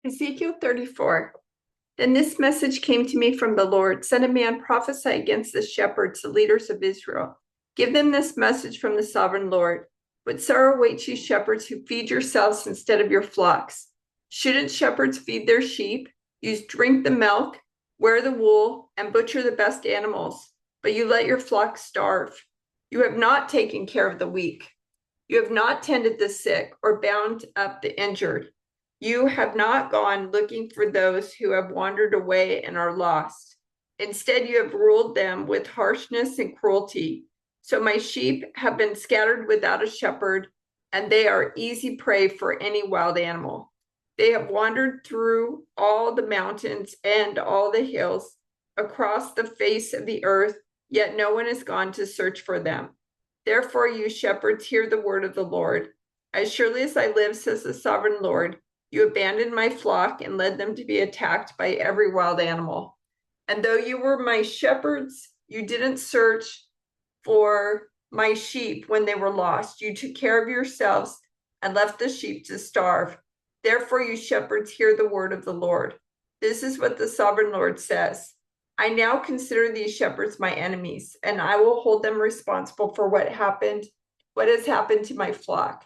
Ezekiel 34. Then this message came to me from the Lord: Son of man, prophesy against the shepherds, the leaders of Israel. Give them this message from the sovereign Lord. What sorrow awaits you, shepherds who feed yourselves instead of your flocks? Shouldn't shepherds feed their sheep? You drink the milk, wear the wool, and butcher the best animals, but you let your flock starve. You have not taken care of the weak. You have not tended the sick or bound up the injured. You have not gone looking for those who have wandered away and are lost. Instead, you have ruled them with harshness and cruelty. So my sheep have been scattered without a shepherd, and they are easy prey for any wild animal. They have wandered through all the mountains and all the hills across the face of the earth, yet no one has gone to search for them. Therefore, you shepherds, hear the word of the Lord. As surely as I live, says the sovereign Lord, you abandoned my flock and led them to be attacked by every wild animal. And though you were my shepherds, you didn't search for my sheep when they were lost. You took care of yourselves and left the sheep to starve. Therefore, you shepherds, hear the word of the Lord. This is what the sovereign Lord says. I now consider these shepherds my enemies, and I will hold them responsible for what has happened to my flock.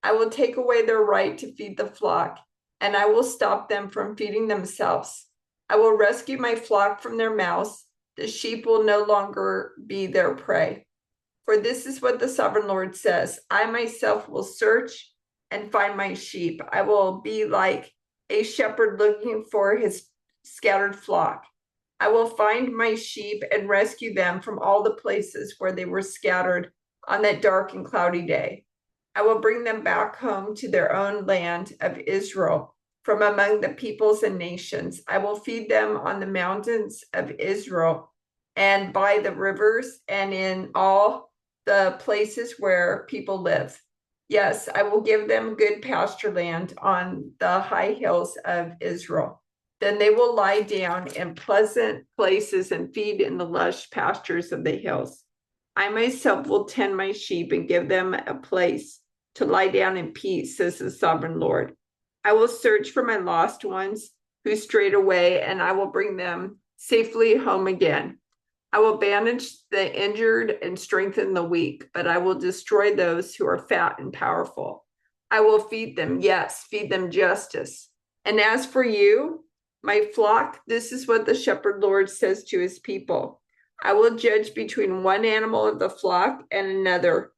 I will take away their right to feed the flock, and I will stop them from feeding themselves. I will rescue my flock from their mouths. The sheep will no longer be their prey. For this is what the sovereign Lord says: I myself will search and find my sheep. I will be like a shepherd looking for his scattered flock. I will find my sheep and rescue them from all the places where they were scattered on that dark and cloudy day. I will bring them back home to their own land of Israel from among the peoples and nations. I will feed them on the mountains of Israel and by the rivers and in all the places where people live. Yes, I will give them good pasture land on the high hills of Israel. Then they will lie down in pleasant places and feed in the lush pastures of the hills. I myself will tend my sheep and give them a place to lie down in peace, says the sovereign Lord. I will search for my lost ones who strayed away, and I will bring them safely home again. I will bandage the injured and strengthen the weak, but I will destroy those who are fat and powerful. I will feed them, yes, feed them justice. And as for you, my flock, this is what the shepherd Lord says to his people: I will judge between one animal of the flock and another,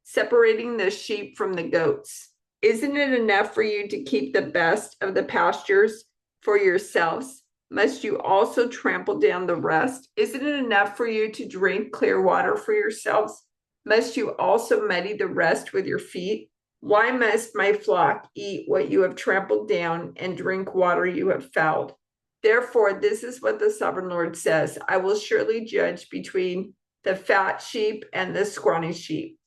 separating the sheep from the goats. Isn't it enough for you to keep the best of the pastures for yourselves? Must you also trample down the rest? Isn't it enough for you to drink clear water for yourselves? Must you also muddy the rest with your feet? Why must my flock eat what you have trampled down and drink water you have fouled? Therefore, this is what the sovereign Lord says: I will surely judge between the fat sheep and the scrawny sheep.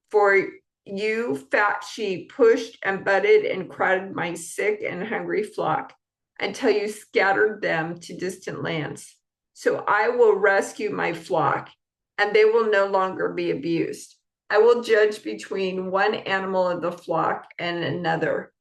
For you, fat sheep, pushed and butted and crowded my sick and hungry flock until you scattered them to distant lands. So I will rescue my flock, and they will no longer be abused. I will judge between one animal of the flock and another,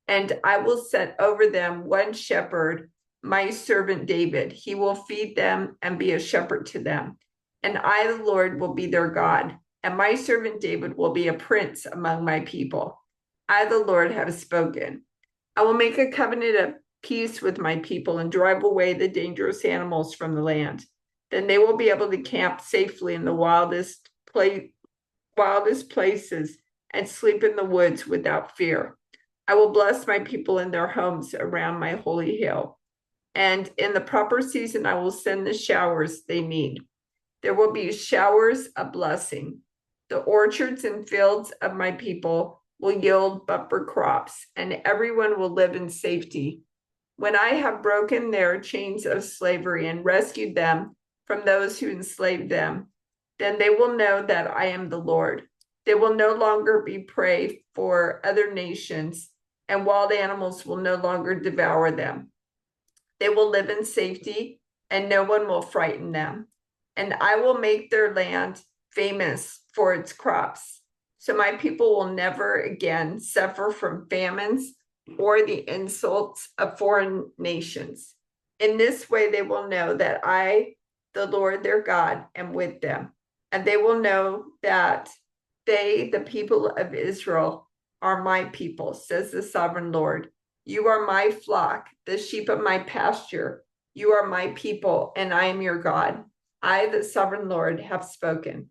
and I will set over them one shepherd, my servant David. He will feed them and be a shepherd to them. And I, the Lord, will be their God, and my servant David will be a prince among my people. I, the Lord, have spoken. I will make a covenant of peace with my people and drive away the dangerous animals from the land. Then they will be able to camp safely in the wildest places and sleep in the woods without fear. I will bless my people in their homes around my holy hill. And in the proper season, I will send the showers they need. There will be showers of blessing. The orchards and fields of my people will yield bumper crops, and everyone will live in safety. When I have broken their chains of slavery and rescued them from those who enslaved them, then they will know that I am the Lord. They will no longer be prey for other nations, and wild animals will no longer devour them. They will live in safety, and no one will frighten them. And I will make their land famous for its crops. So my people will never again suffer from famines, or the insults of foreign nations. In this way, they will know that I, the Lord their God, am with them, and they will know that they, the people of Israel, are my people, says the sovereign Lord. You are my flock, the sheep of my pasture. You are my people, and I am your God. I, the sovereign Lord, have spoken.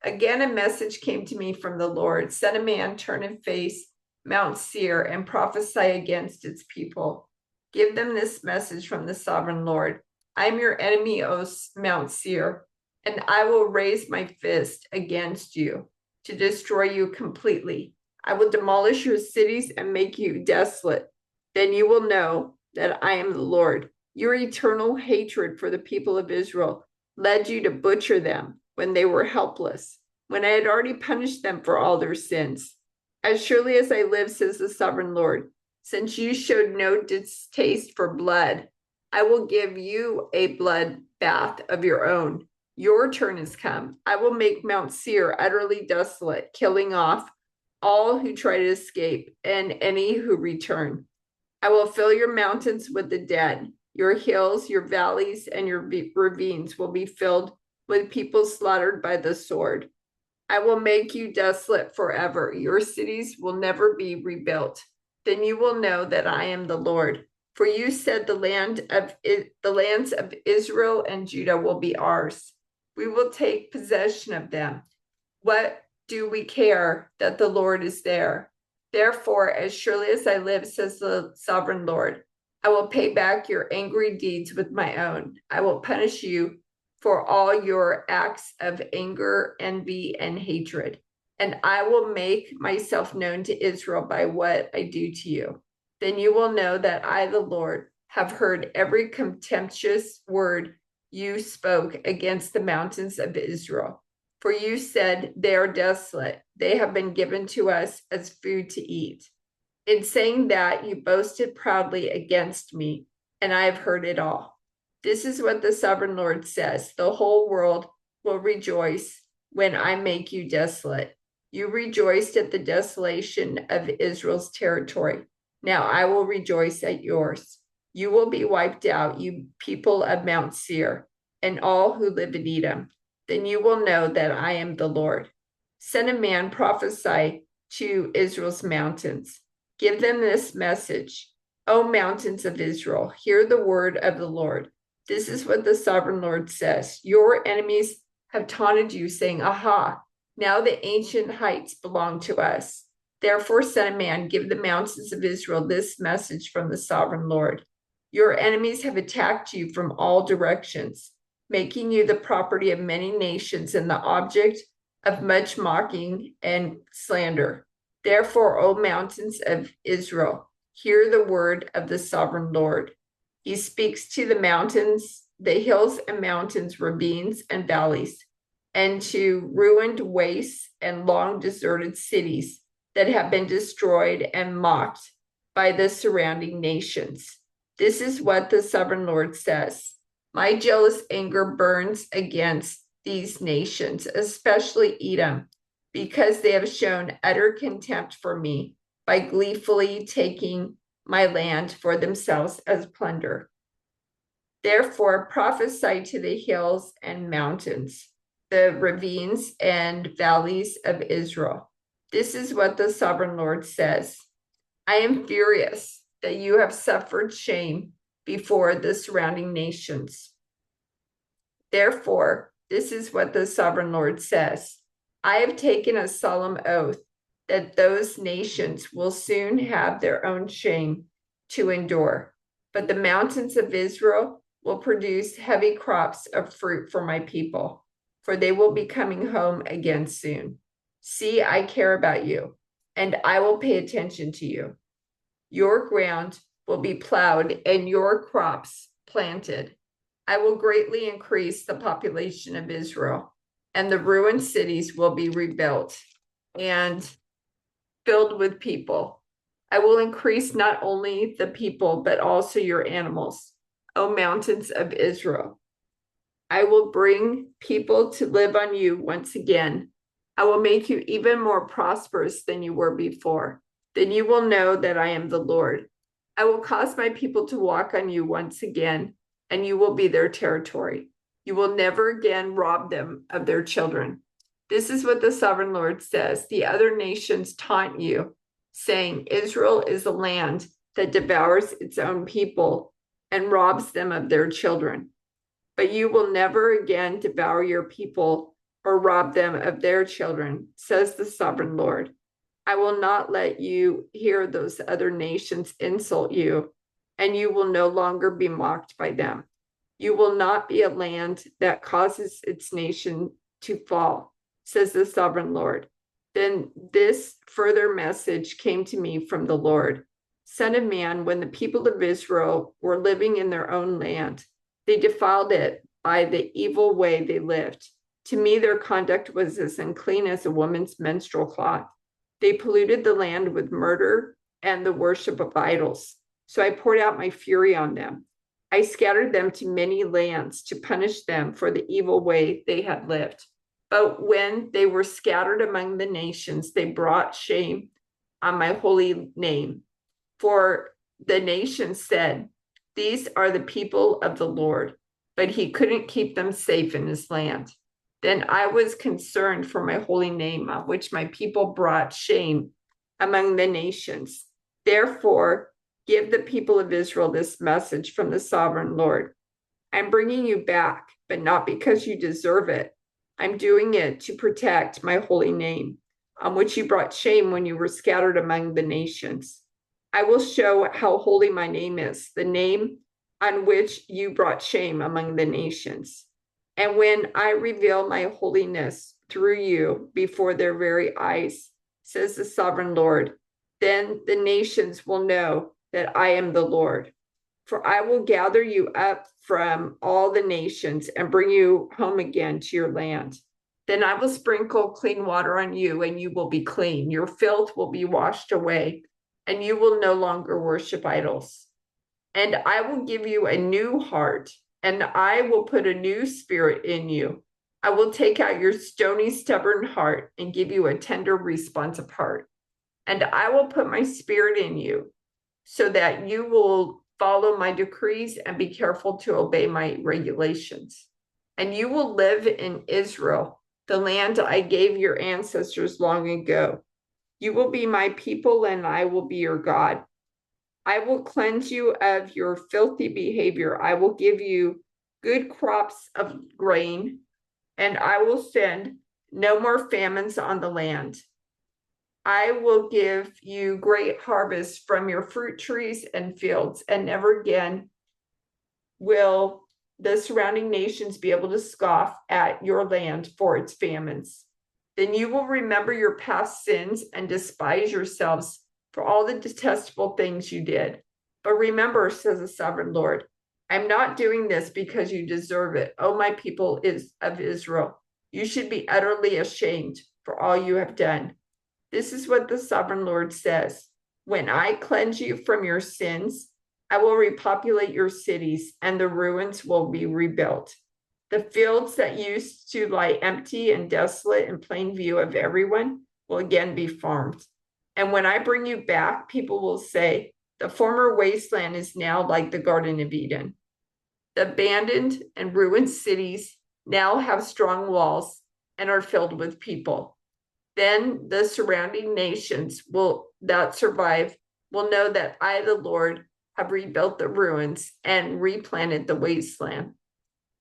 Again, a message came to me from the Lord. Son of man, turn and face Mount Seir and prophesy against its people. Give them this message from the sovereign Lord. I am your enemy, O Mount Seir, and I will raise my fist against you to destroy you completely. I will demolish your cities and make you desolate. Then you will know that I am the Lord. Your eternal hatred for the people of Israel led you to butcher them when they were helpless, when I had already punished them for all their sins. As surely as I live, says the sovereign Lord, since you showed no distaste for blood, I will give you a blood bath of your own. Your turn has come. I will make Mount Seir utterly desolate, killing off all who try to escape and any who return. I will fill your mountains with the dead. Your hills, your valleys, and your ravines will be filled with people slaughtered by the sword. I will make you desolate forever. Your cities will never be rebuilt. Then you will know that I am the Lord. For you said the lands of Israel and Judah will be ours. We will take possession of them. What do we care that the Lord is there? Therefore, as surely as I live, says the sovereign Lord, I will pay back your angry deeds with my own. I will punish you for all your acts of anger, envy, and hatred. And I will make myself known to Israel by what I do to you. Then you will know that I, the Lord, have heard every contemptuous word you spoke against the mountains of Israel. For you said, they are desolate. They have been given to us as food to eat. In saying that, you boasted proudly against me, and I have heard it all. This is what the sovereign Lord says. The whole world will rejoice when I make you desolate. You rejoiced at the desolation of Israel's territory. Now I will rejoice at yours. You will be wiped out, you people of Mount Seir, and all who live in Edom. Then you will know that I am the Lord. Son of man, prophesy to Israel's mountains. Give them this message. O mountains of Israel, hear the word of the Lord. This is what the sovereign Lord says. Your enemies have taunted you, saying, Aha, now the ancient heights belong to us. Therefore, son of man, give the mountains of Israel this message from the sovereign Lord. Your enemies have attacked you from all directions, making you the property of many nations and the object of much mocking and slander. Therefore, O mountains of Israel, hear the word of the sovereign Lord. He speaks to the mountains, the hills and mountains, ravines and valleys, and to ruined wastes and long deserted cities that have been destroyed and mocked by the surrounding nations. This is what the sovereign Lord says. My jealous anger burns against these nations, especially Edom, because they have shown utter contempt for me by gleefully taking my land for themselves as plunder. Therefore, prophesy to the hills and mountains, the ravines and valleys of Israel. This is what the sovereign Lord says. I am furious that you have suffered shame before the surrounding nations. Therefore, this is what the sovereign Lord says. I have taken a solemn oath that those nations will soon have their own shame to endure. But the mountains of Israel will produce heavy crops of fruit for my people, for they will be coming home again soon. See, I care about you, and I will pay attention to you. Your ground will be plowed and your crops planted. I will greatly increase the population of Israel, and the ruined cities will be rebuilt and filled with people. I will increase not only the people, but also your animals, O mountains of Israel. I will bring people to live on you once again. I will make you even more prosperous than you were before. Then you will know that I am the Lord. I will cause my people to walk on you once again, and you will be their territory. You will never again rob them of their children. This is what the sovereign Lord says. The other nations taunt you, saying, Israel is a land that devours its own people and robs them of their children. But you will never again devour your people or rob them of their children, says the sovereign Lord. I will not let you hear those other nations insult you, and you will no longer be mocked by them. You will not be a land that causes its nation to fall, says the sovereign Lord. Then this further message came to me from the Lord. Son of man, when the people of Israel were living in their own land, they defiled it by the evil way they lived. To me, their conduct was as unclean as a woman's menstrual cloth. They polluted the land with murder and the worship of idols. So I poured out my fury on them. I scattered them to many lands to punish them for the evil way they had lived. But when they were scattered among the nations, they brought shame on my holy name. For the nations said, these are the people of the Lord, but he couldn't keep them safe in his land. Then I was concerned for my holy name, on which my people brought shame among the nations. Therefore, give the people of Israel this message from the sovereign Lord. I'm bringing you back, but not because you deserve it. I'm doing it to protect my holy name, on which you brought shame when you were scattered among the nations. I will show how holy my name is, the name on which you brought shame among the nations. And when I reveal my holiness through you before their very eyes, says the sovereign Lord, then the nations will know that I am the Lord. For I will gather you up from all the nations and bring you home again to your land. Then I will sprinkle clean water on you, and you will be clean. Your filth will be washed away, and you will no longer worship idols. And I will give you a new heart, and I will put a new spirit in you. I will take out your stony, stubborn heart and give you a tender, responsive heart. And I will put my spirit in you so that you will follow my decrees and be careful to obey my regulations. And you will live in Israel, the land I gave your ancestors long ago. You will be my people, and I will be your God. I will cleanse you of your filthy behavior. I will give you good crops of grain, and I will send no more famines on the land. I will give you great harvests from your fruit trees and fields, and never again will the surrounding nations be able to scoff at your land for its famines. Then you will remember your past sins and despise yourselves for all the detestable things you did. But remember, says the sovereign Lord, I'm not doing this because you deserve it. O my people of Israel, you should be utterly ashamed for all you have done. This is what the sovereign Lord says. When I cleanse you from your sins, I will repopulate your cities, and the ruins will be rebuilt. The fields that used to lie empty and desolate in plain view of everyone will again be farmed. And when I bring you back, people will say, the former wasteland is now like the Garden of Eden. The abandoned and ruined cities now have strong walls and are filled with people. Then the surrounding nations that survive will know that I, the Lord, have rebuilt the ruins and replanted the wasteland.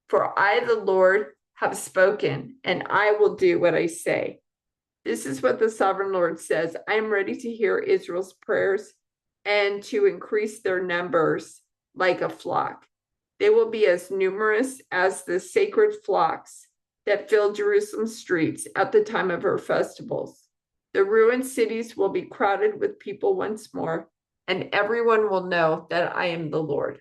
For I, the Lord, have spoken, and I will do what I say. This is what the sovereign Lord says. I am ready to hear Israel's prayers and to increase their numbers like a flock. They will be as numerous as the sacred flocks that fill Jerusalem's streets at the time of her festivals. The ruined cities will be crowded with people once more, and everyone will know that I am the Lord.